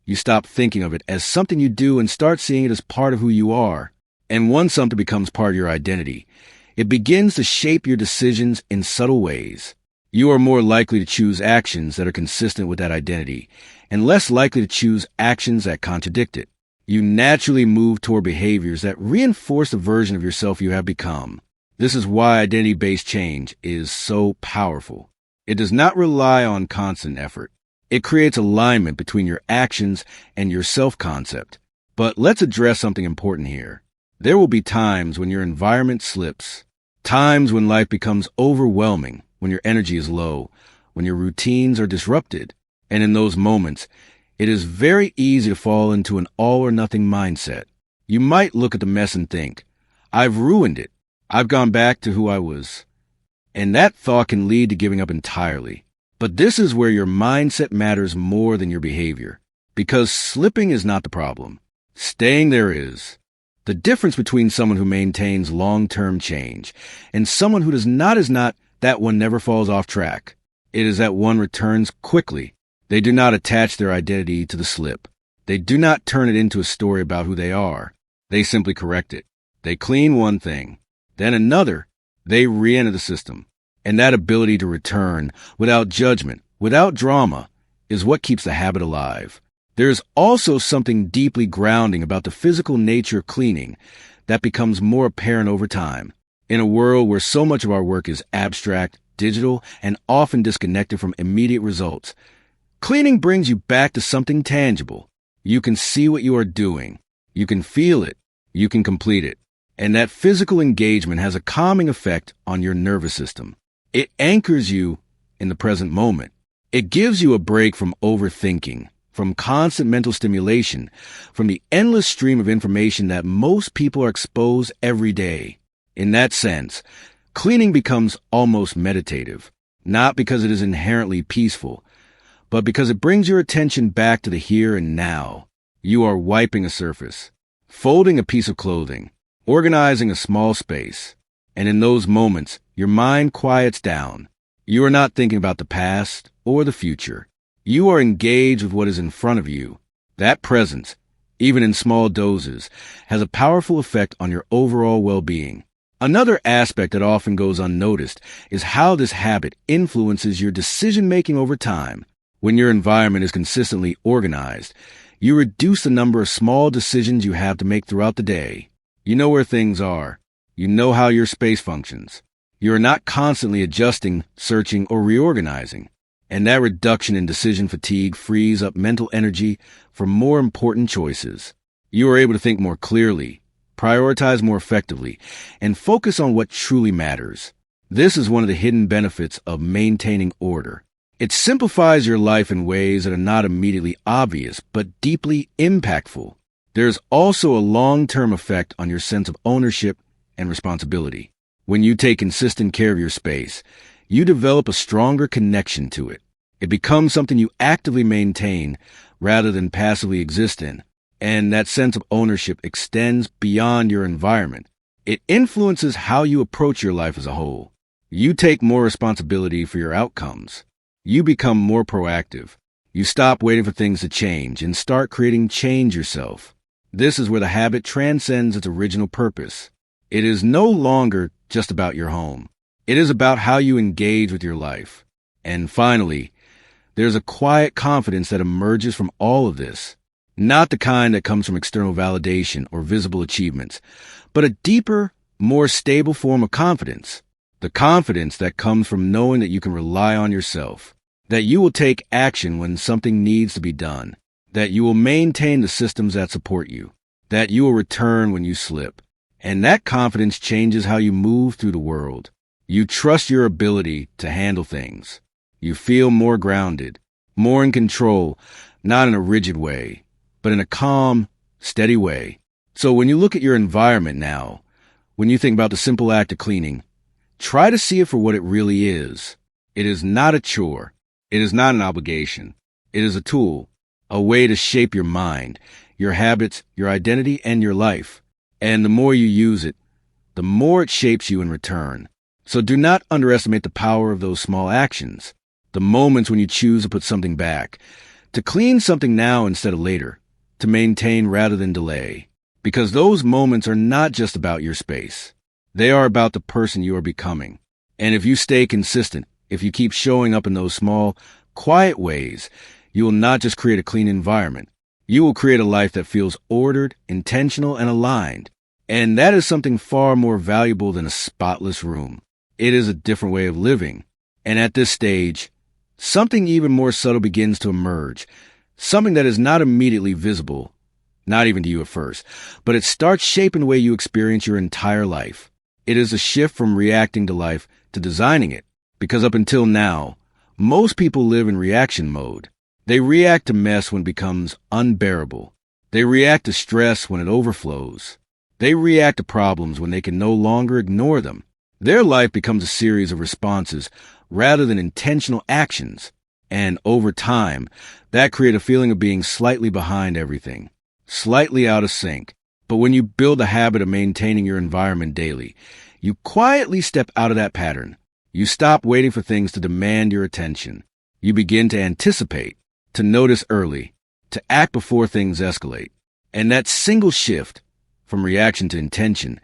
you stop thinking of it as something you do and start seeing it as part of who you are. And once something becomes part of your identity, it begins to shape your decisions in subtle ways. You are more likely to choose actions that are consistent with that identity, and less likely to choose actions that contradict it. You naturally move toward behaviors that reinforce the version of yourself you have become. This is why identity-based change is so powerful. It does not rely on constant effort. It creates alignment between your actions and your self-concept. But let's address something important here. There will be times when your environment slips, times when life becomes overwhelming, when your energy is low, when your routines are disrupted. And in those moments, it is very easy to fall into an all-or-nothing mindset. You might look at the mess and think, I've ruined it. I've gone back to who I was. And that thought can lead to giving up entirely. But this is where your mindset matters more than your behavior. Because slipping is not the problem. Staying there is. The difference between someone who maintains long-term change and someone who does not is not that one never falls off track. It is that one returns quickly. They do not attach their identity to the slip. They do not turn it into a story about who they are. They simply correct it. They clean one thing, then another. They re-enter the system. And that ability to return without judgment, without drama, is what keeps the habit alive. There is also something deeply grounding about the physical nature of cleaning that becomes more apparent over time. In a world where so much of our work is abstract, digital, and often disconnected from immediate results, cleaning brings you back to something tangible. You can see what you are doing. You can feel it. You can complete it. And that physical engagement has a calming effect on your nervous system. It anchors you in the present moment. It gives you a break from overthinking, from constant mental stimulation, from the endless stream of information that most people are exposed every day. In that sense, cleaning becomes almost meditative, not because it is inherently peaceful, but because it brings your attention back to the here and now. You are wiping a surface, folding a piece of clothing, organizing a small space, and in those moments, your mind quiets down. You are not thinking about the past or the future. You are engaged with what is in front of you. That presence, even in small doses, has a powerful effect on your overall well-being. Another aspect that often goes unnoticed is how this habit influences your decision-making over time. When your environment is consistently organized, you reduce the number of small decisions you have to make throughout the day. You know where things are. You know how your space functions. You are not constantly adjusting, searching, or reorganizing. And that reduction in decision fatigue frees up mental energy for more important choices. You are able to think more clearly, prioritize more effectively, and focus on what truly matters. This is one of the hidden benefits of maintaining order. It simplifies your life in ways that are not immediately obvious, but deeply impactful. There's also a long-term effect on your sense of ownership and responsibility. When you take consistent care of your space, you develop a stronger connection to it. It becomes something you actively maintain rather than passively exist in. And that sense of ownership extends beyond your environment. It influences how you approach your life as a whole. You take more responsibility for your outcomes. You become more proactive. You stop waiting for things to change and start creating change yourself. This is where the habit transcends its original purpose. It is no longer just about your home. It is about how you engage with your life. And finally, there's a quiet confidence that emerges from all of this. Not the kind that comes from external validation or visible achievements, but a deeper, more stable form of confidence. The confidence that comes from knowing that you can rely on yourself, that you will take action when something needs to be done, that you will maintain the systems that support you, that you will return when you slip. And that confidence changes how you move through the world. You trust your ability to handle things. You feel more grounded, more in control, not in a rigid way, but in a calm, steady way. So when you look at your environment now, when you think about the simple act of cleaning, try to see it for what it really is. It is not a chore. It is not an obligation. It is a tool, a way to shape your mind, your habits, your identity, and your life. And the more you use it, the more it shapes you in return. So do not underestimate the power of those small actions, the moments when you choose to put something back, to clean something now instead of later, to maintain rather than delay. because those moments are not just about your space. They are about the person you are becoming. And if you stay consistent, if you keep showing up in those small, quiet ways, you will not just create a clean environment. You will create a life that feels ordered, intentional, and aligned. And that is something far more valuable than a spotless room. It is a different way of living. And at this stage, something even more subtle begins to emerge. Something that is not immediately visible, not even to you at first, but it starts shaping the way you experience your entire life. It is a shift from reacting to life to designing it. Because up until now, most people live in reaction mode. They react to mess when it becomes unbearable. They react to stress when it overflows. They react to problems when they can no longer ignore them. Their life becomes a series of responses rather than intentional actions. And over time, that creates a feeling of being slightly behind everything, slightly out of sync. But when you build a habit of maintaining your environment daily, you quietly step out of that pattern. You stop waiting for things to demand your attention. You begin to anticipate, to notice early, to act before things escalate. And that single shift from reaction to intention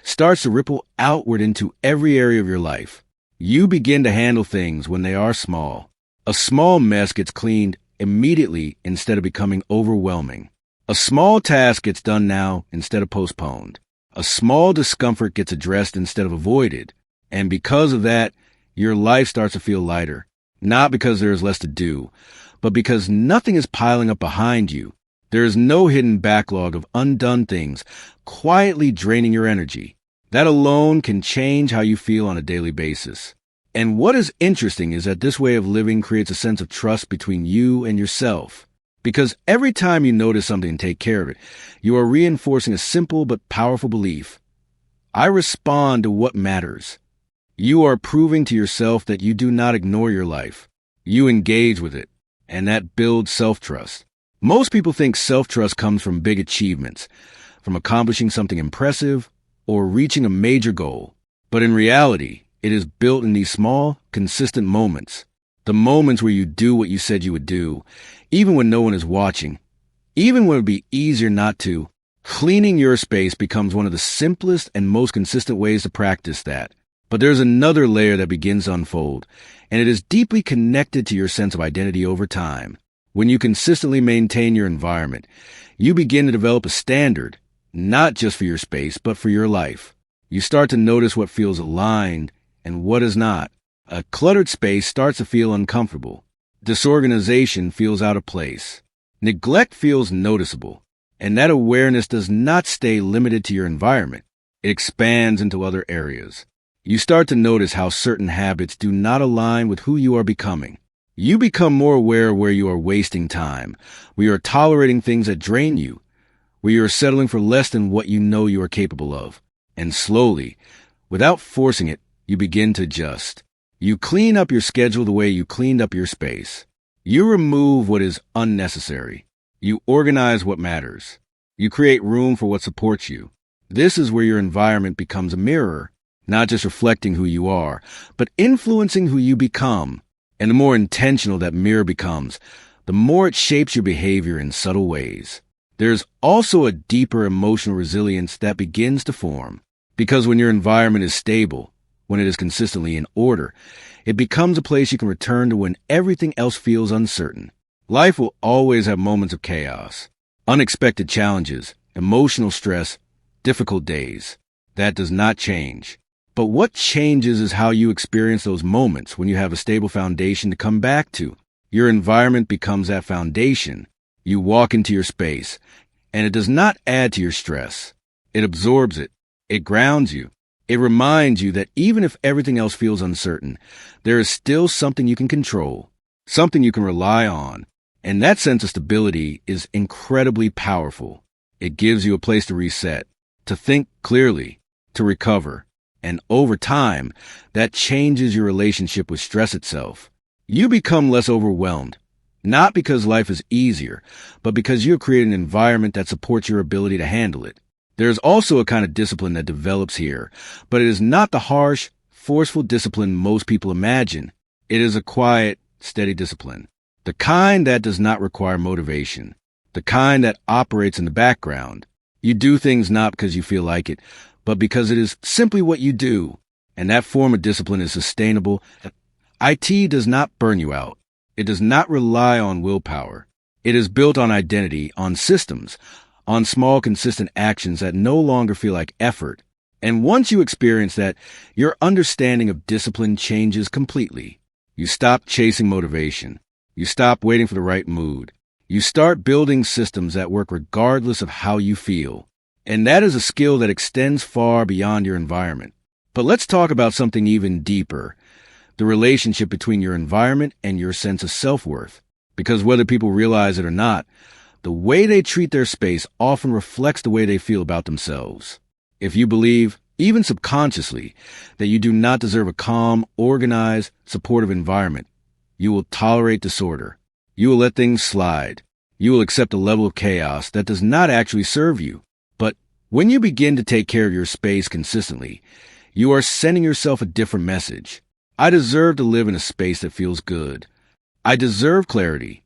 starts to ripple outward into every area of your life. You begin to handle things when they are small. A small mess gets cleaned immediately instead of becoming overwhelming. A small task gets done now instead of postponed. A small discomfort gets addressed instead of avoided. And because of that, your life starts to feel lighter. Not because there is less to do, but because nothing is piling up behind you. There is no hidden backlog of undone things quietly draining your energy. That alone can change how you feel on a daily basis. And what is interesting is that this way of living creates a sense of trust between you and yourself. Because every time you notice something and take care of it, you are reinforcing a simple but powerful belief. I respond to what matters. You are proving to yourself that you do not ignore your life. You engage with it, and that builds self-trust. Most people think self-trust comes from big achievements, from accomplishing something impressive or reaching a major goal. But in reality, it is built in these small, consistent moments. The moments where you do what you said you would do, even when no one is watching, even when it would be easier not to. Cleaning your space becomes one of the simplest and most consistent ways to practice that. But there's another layer that begins to unfold, and it is deeply connected to your sense of identity over time. When you consistently maintain your environment, you begin to develop a standard, not just for your space, but for your life. You start to notice what feels aligned and what is not. A cluttered space starts to feel uncomfortable. Disorganization feels out of place. Neglect feels noticeable. And that awareness does not stay limited to your environment. It expands into other areas. You start to notice how certain habits do not align with who you are becoming. You become more aware of where you are wasting time, where you are tolerating things that drain you, where you are settling for less than what you know you are capable of. And slowly, without forcing it, you begin to adjust. You clean up your schedule the way you cleaned up your space. You remove what is unnecessary. You organize what matters. You create room for what supports you. This is where your environment becomes a mirror, not just reflecting who you are, but influencing who you become. And the more intentional that mirror becomes, the more it shapes your behavior in subtle ways. There's also a deeper emotional resilience that begins to form. Because when your environment is stable, when it is consistently in order, it becomes a place you can return to when everything else feels uncertain. Life will always have moments of chaos, unexpected challenges, emotional stress, difficult days. That does not change. But what changes is how you experience those moments when you have a stable foundation to come back to. Your environment becomes that foundation. You walk into your space, and it does not add to your stress. It absorbs it. It grounds you. It reminds you that even if everything else feels uncertain, there is still something you can control, something you can rely on. And that sense of stability is incredibly powerful. It gives you a place to reset, to think clearly, to recover. And over time, that changes your relationship with stress itself. You become less overwhelmed, not because life is easier, but because you have created an environment that supports your ability to handle it. There's also a kind of discipline that develops here, but it is not the harsh, forceful discipline most people imagine. It is a quiet, steady discipline. The kind that does not require motivation. The kind that operates in the background. You do things not because you feel like it, but because it is simply what you do. And that form of discipline is sustainable. IT does not burn you out. It does not rely on willpower. It is built on identity, on systems, on small, consistent actions that no longer feel like effort. And once you experience that, your understanding of discipline changes completely. You stop chasing motivation. You stop waiting for the right mood. You start building systems that work regardless of how you feel. And that is a skill that extends far beyond your environment. But let's talk about something even deeper, the relationship between your environment and your sense of self-worth. Because whether people realize it or not, the way they treat their space often reflects the way they feel about themselves. If you believe, even subconsciously, that you do not deserve a calm, organized, supportive environment, you will tolerate disorder. You will let things slide. You will accept a level of chaos that does not actually serve you. But when you begin to take care of your space consistently, you are sending yourself a different message. I deserve to live in a space that feels good. I deserve clarity.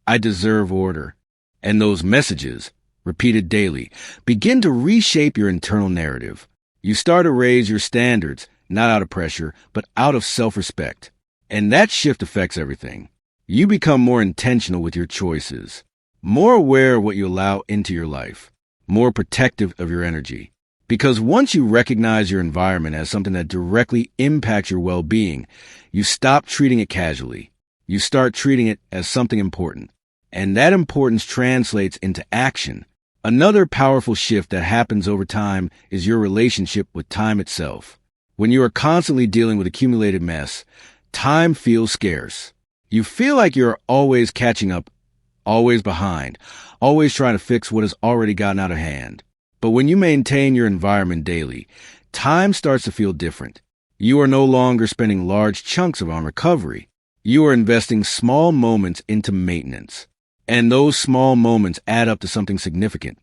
I deserve order. And those messages, repeated daily, begin to reshape your internal narrative. You start to raise your standards, not out of pressure, but out of self-respect. And that shift affects everything. You become more intentional with your choices, more aware of what you allow into your life, more protective of your energy. Because once you recognize your environment as something that directly impacts your well-being, you stop treating it casually. You start treating it as something important. And that importance translates into action. Another powerful shift that happens over time is your relationship with time itself. When you are constantly dealing with accumulated mess, time feels scarce. You feel like you're always catching up, always behind, always trying to fix what has already gotten out of hand. But when you maintain your environment daily, time starts to feel different. You are no longer spending large chunks on recovery. You are investing small moments into maintenance. And those small moments add up to something significant.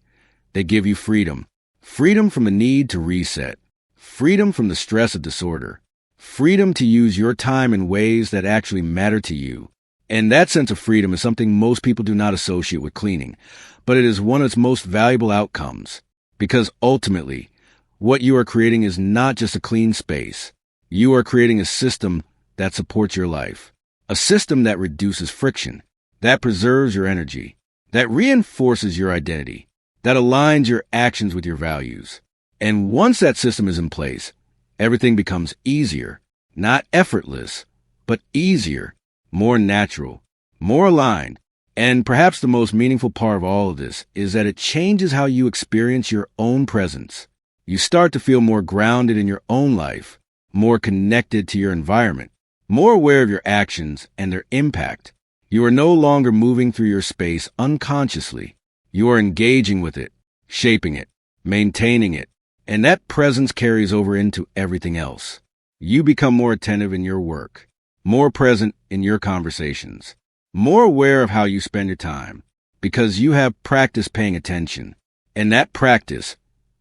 They give you freedom. Freedom from the need to reset. Freedom from the stress of disorder. Freedom to use your time in ways that actually matter to you. And that sense of freedom is something most people do not associate with cleaning, but it is one of its most valuable outcomes. Because ultimately, what you are creating is not just a clean space. You are creating a system that supports your life. A system that reduces friction, that preserves your energy, that reinforces your identity, that aligns your actions with your values. And once that system is in place, everything becomes easier, not effortless, but easier, more natural, more aligned. And perhaps the most meaningful part of all of this is that it changes how you experience your own presence. You start to feel more grounded in your own life, more connected to your environment, more aware of your actions and their impact. You are no longer moving through your space unconsciously. You are engaging with it, shaping it, maintaining it, and that presence carries over into everything else. You become more attentive in your work, more present in your conversations, more aware of how you spend your time, because you have practiced paying attention. And that practice,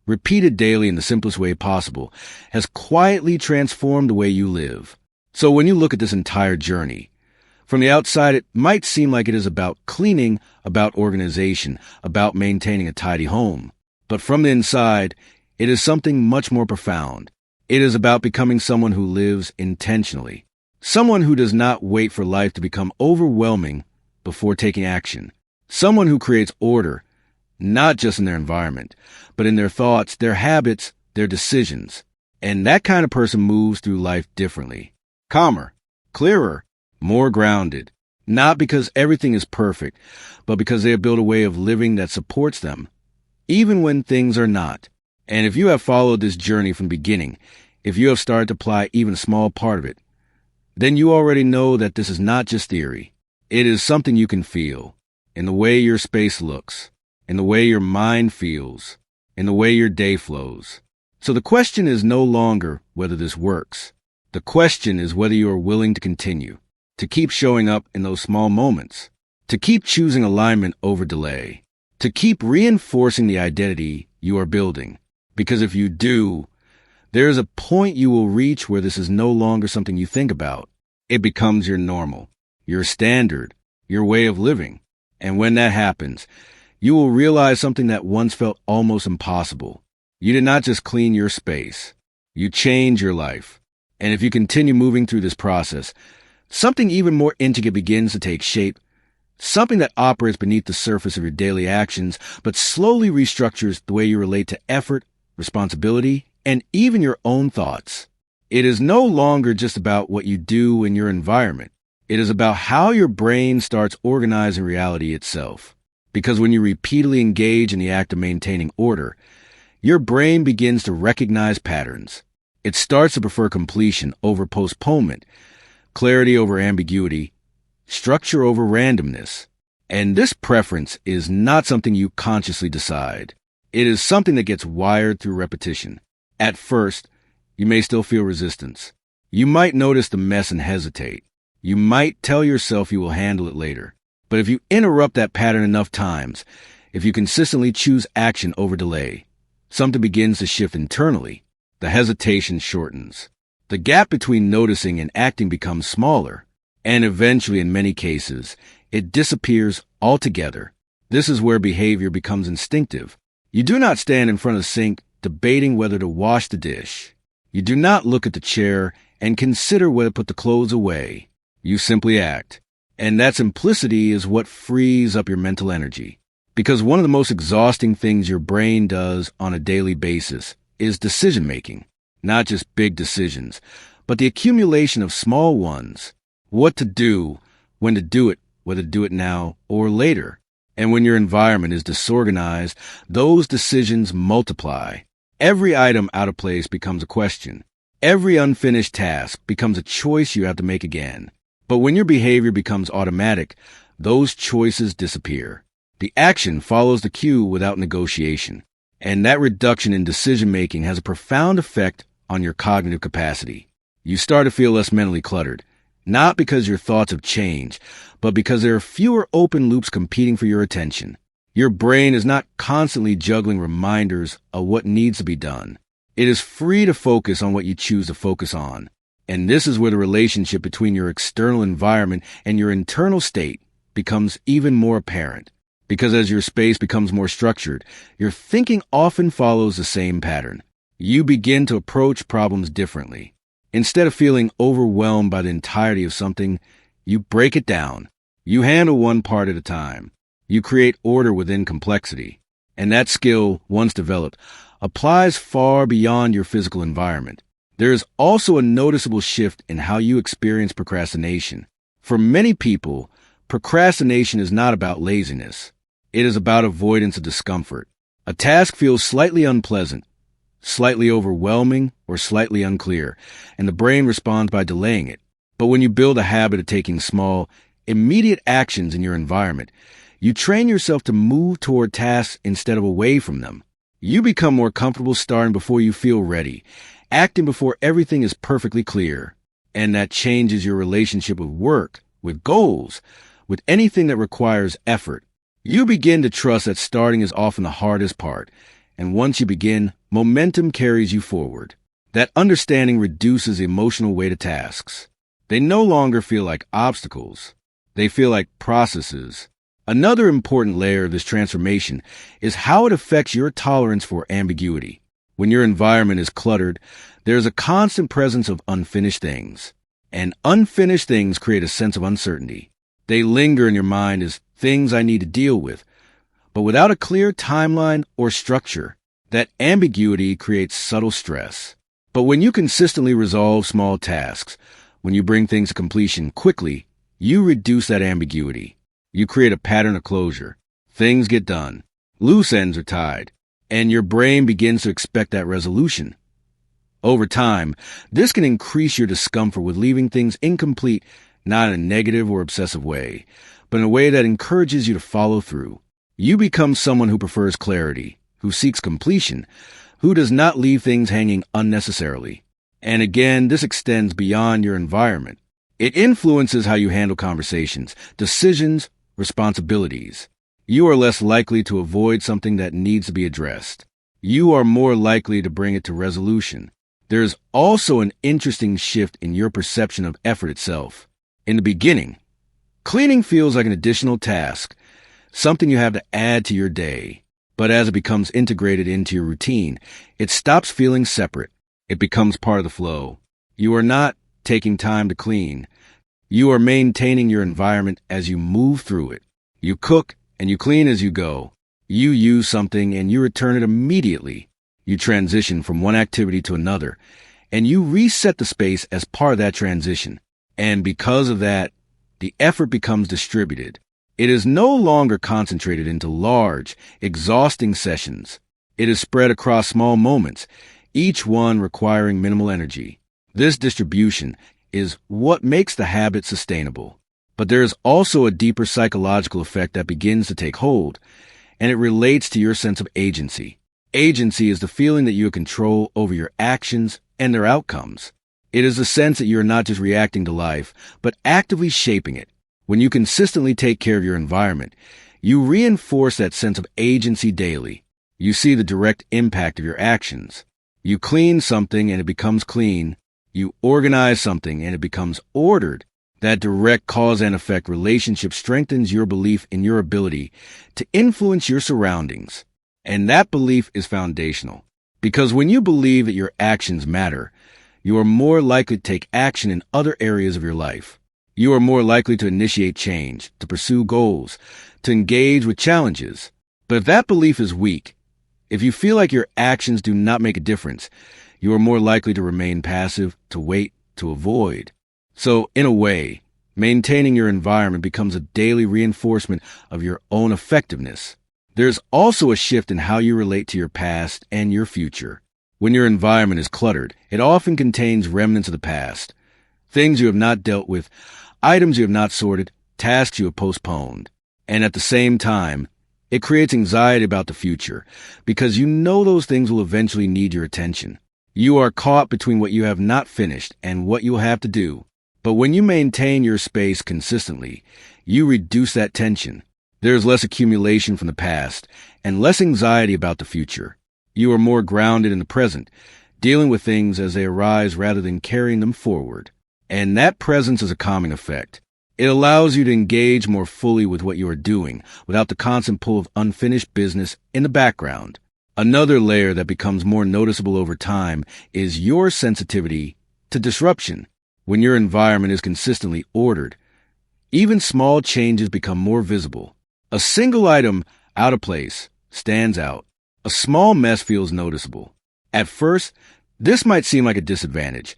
repeated daily in the simplest way possible, has quietly transformed the way you live. So when you look at this entire journey, from the outside, it might seem like it is about cleaning, about organization, about maintaining a tidy home. But from the inside, it is something much more profound. It is about becoming someone who lives intentionally. Someone who does not wait for life to become overwhelming before taking action. Someone who creates order, not just in their environment, but in their thoughts, their habits, their decisions. And that kind of person moves through life differently. Calmer, clearer, more grounded. Not because everything is perfect, but because they have built a way of living that supports them, even when things are not. And if you have followed this journey from the beginning, if you have started to apply even a small part of it, then you already know that this is not just theory. It is something you can feel in the way your space looks, in the way your mind feels, in the way your day flows. So the question is no longer whether this works. The question is whether you are willing to continue, to keep showing up in those small moments, to keep choosing alignment over delay, to keep reinforcing the identity you are building. Because if you do, there is a point you will reach where this is no longer something you think about. It becomes your normal, your standard, your way of living. And when that happens, You will realize something that once felt almost impossible. You did not just clean your space. You changed your life. And if you continue moving through this process, something even more intricate begins to take shape, something that operates beneath the surface of your daily actions, but slowly restructures the way you relate to effort, responsibility, and even your own thoughts. It is no longer just about what you do in your environment. It is about how your brain starts organizing reality itself. Because when you repeatedly engage in the act of maintaining order, your brain begins to recognize patterns. It starts to prefer completion over postponement, clarity over ambiguity, structure over randomness. And this preference is not something you consciously decide. It is something that gets wired through repetition. At first, you may still feel resistance. You might notice the mess and hesitate. You might tell yourself you will handle it later. But if you interrupt that pattern enough times, if you consistently choose action over delay, something begins to shift internally. The hesitation shortens. The gap between noticing and acting becomes smaller, and eventually, in many cases, it disappears altogether. This is where behavior becomes instinctive. You do not stand in front of the sink debating whether to wash the dish. You do not look at the chair and consider whether to put the clothes away. You simply act. And that simplicity is what frees up your mental energy. Because one of the most exhausting things your brain does on a daily basis is decision-making. Not just big decisions, but the accumulation of small ones. What to do, when to do it, whether to do it now or later. And when your environment is disorganized, those decisions multiply. Every item out of place becomes a question. Every unfinished task becomes a choice you have to make again. But when your behavior becomes automatic, those choices disappear. The action follows the cue without negotiation. And that reduction in decision-making has a profound effect on your cognitive capacity. You start to feel less mentally cluttered, not because your thoughts have changed, but because there are fewer open loops competing for your attention. Your brain is not constantly juggling reminders of what needs to be done. It is free to focus on what you choose to focus on. And this is where the relationship between your external environment and your internal state becomes even more apparent. Because as your space becomes more structured, your thinking often follows the same pattern. You begin to approach problems differently. Instead of feeling overwhelmed by the entirety of something, you break it down. You handle one part at a time. You create order within complexity. And that skill, once developed, applies far beyond your physical environment. There is also a noticeable shift in how you experience procrastination. For many people, procrastination is not about laziness. It is about avoidance of discomfort. A task feels slightly unpleasant, slightly overwhelming, or slightly unclear, and the brain responds by delaying it. But when you build a habit of taking small, immediate actions in your environment, you train yourself to move toward tasks instead of away from them. You become more comfortable starting before you feel ready, acting before everything is perfectly clear. And that changes your relationship with work, with goals, with anything that requires effort. You begin to trust that starting is often the hardest part, and once you begin, momentum carries you forward. That understanding reduces the emotional weight of tasks. They no longer feel like obstacles. They feel like processes. Another important layer of this transformation is how it affects your tolerance for ambiguity. When your environment is cluttered, there is a constant presence of unfinished things. And unfinished things create a sense of uncertainty. They linger in your mind as things I need to deal with. But without a clear timeline or structure, that ambiguity creates subtle stress. But when you consistently resolve small tasks, when you bring things to completion quickly, you reduce that ambiguity. You create a pattern of closure. Things get done. Loose ends are tied. And your brain begins to expect that resolution. Over time, this can increase your discomfort with leaving things incomplete, not in a negative or obsessive way, but in a way that encourages you to follow through. You become someone who prefers clarity, who seeks completion, who does not leave things hanging unnecessarily. And again, this extends beyond your environment. It influences how you handle conversations, decisions, responsibilities. You are less likely to avoid something that needs to be addressed. You are more likely to bring it to resolution. There is also an interesting shift in your perception of effort itself. In the beginning, cleaning feels like an additional task, something you have to add to your day. But as it becomes integrated into your routine, it stops feeling separate. It becomes part of the flow. You are not taking time to clean. You are maintaining your environment as you move through it. You cook and you clean as you go. You use something and you return it immediately. You transition from one activity to another, and you reset the space as part of that transition. And because of that, the effort becomes distributed. It is no longer concentrated into large, exhausting sessions. It is spread across small moments, each one requiring minimal energy. This distribution is what makes the habit sustainable. But there is also a deeper psychological effect that begins to take hold, and it relates to your sense of agency. Agency is the feeling that you have control over your actions and their outcomes. It is the sense that you are not just reacting to life, but actively shaping it. When you consistently take care of your environment, you reinforce that sense of agency daily. You see the direct impact of your actions. You clean something and it becomes clean. You organize something and it becomes ordered. That direct cause and effect relationship strengthens your belief in your ability to influence your surroundings. And that belief is foundational. Because when you believe that your actions matter, you are more likely to take action in other areas of your life. You are more likely to initiate change, to pursue goals, to engage with challenges. But if that belief is weak, if you feel like your actions do not make a difference, you are more likely to remain passive, to wait, to avoid. So, in a way, maintaining your environment becomes a daily reinforcement of your own effectiveness. There's also a shift in how you relate to your past and your future. When your environment is cluttered, it often contains remnants of the past. Things you have not dealt with, items you have not sorted, tasks you have postponed. And at the same time, it creates anxiety about the future, because you know those things will eventually need your attention. You are caught between what you have not finished and what you will have to do. But when you maintain your space consistently, you reduce that tension. There is less accumulation from the past and less anxiety about the future. You are more grounded in the present, dealing with things as they arise rather than carrying them forward. And that presence is a calming effect. It allows you to engage more fully with what you are doing without the constant pull of unfinished business in the background. Another layer that becomes more noticeable over time is your sensitivity to disruption. When your environment is consistently ordered, even small changes become more visible. A single item out of place stands out. A small mess feels noticeable. At first, this might seem like a disadvantage,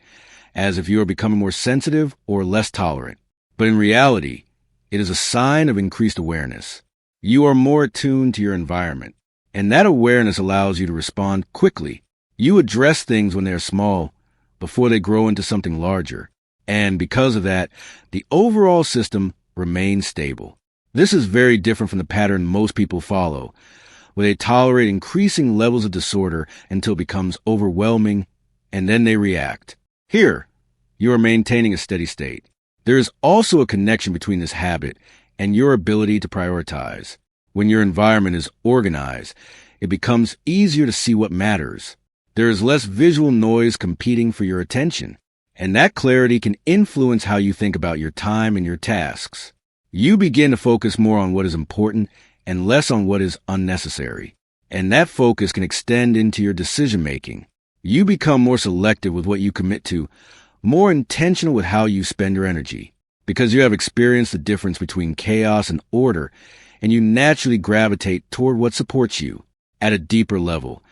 as if you are becoming more sensitive or less tolerant. But in reality, it is a sign of increased awareness. You are more attuned to your environment, and that awareness allows you to respond quickly. You address things when they are small before they grow into something larger. And because of that, the overall system remains stable. This is very different from the pattern most people follow, where they tolerate increasing levels of disorder until it becomes overwhelming, and then they react. Here, you are maintaining a steady state. There is also a connection between this habit and your ability to prioritize. When your environment is organized, it becomes easier to see what matters. There is less visual noise competing for your attention, and that clarity can influence how you think about your time and your tasks. You begin to focus more on what is important and less on what is unnecessary. And that focus can extend into your decision-making. You become more selective with what you commit to, more intentional with how you spend your energy, because you have experienced the difference between chaos and order, and you naturally gravitate toward what supports you. At a deeper level,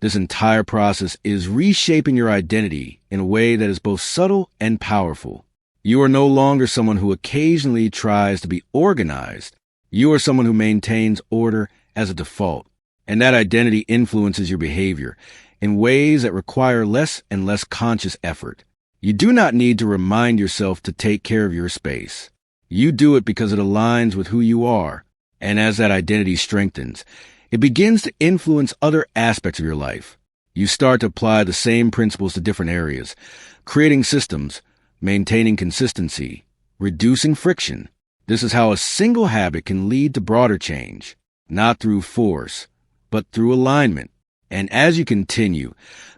this entire process is reshaping your identity in a way that is both subtle and powerful. You are no longer someone who occasionally tries to be organized. You are someone who maintains order as a default, and that identity influences your behavior in ways that require less and less conscious effort. You do not need to remind yourself to take care of your space. You do it because it aligns with who you are, and as that identity strengthens, it begins to influence other aspects of your life. You start to apply the same principles to different areas, creating systems, maintaining consistency, reducing friction. This is how a single habit can lead to broader change, not through force, but through alignment. And as you continue,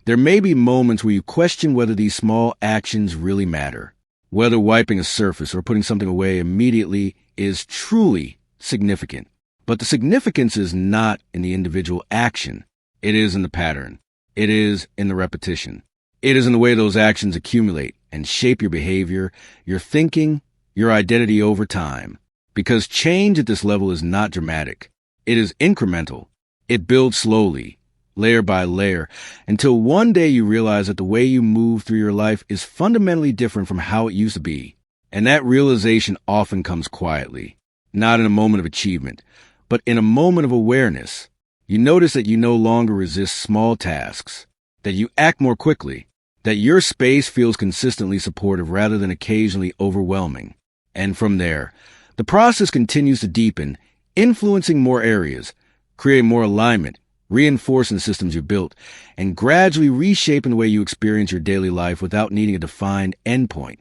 there may be moments where you question whether these small actions really matter, whether wiping a surface or putting something away immediately is truly significant. But the significance is not in the individual action. It is in the pattern. It is in the repetition. It is in the way those actions accumulate and shape your behavior, your thinking, your identity over time. Because change at this level is not dramatic. It is incremental. It builds slowly, layer by layer, until one day you realize that the way you move through your life is fundamentally different from how it used to be. And that realization often comes quietly, not in a moment of achievement, but in a moment of awareness. You notice that you no longer resist small tasks, that you act more quickly, that your space feels consistently supportive rather than occasionally overwhelming. And from there, the process continues to deepen, influencing more areas, creating more alignment, reinforcing the systems you built, and gradually reshaping the way you experience your daily life without needing a defined endpoint.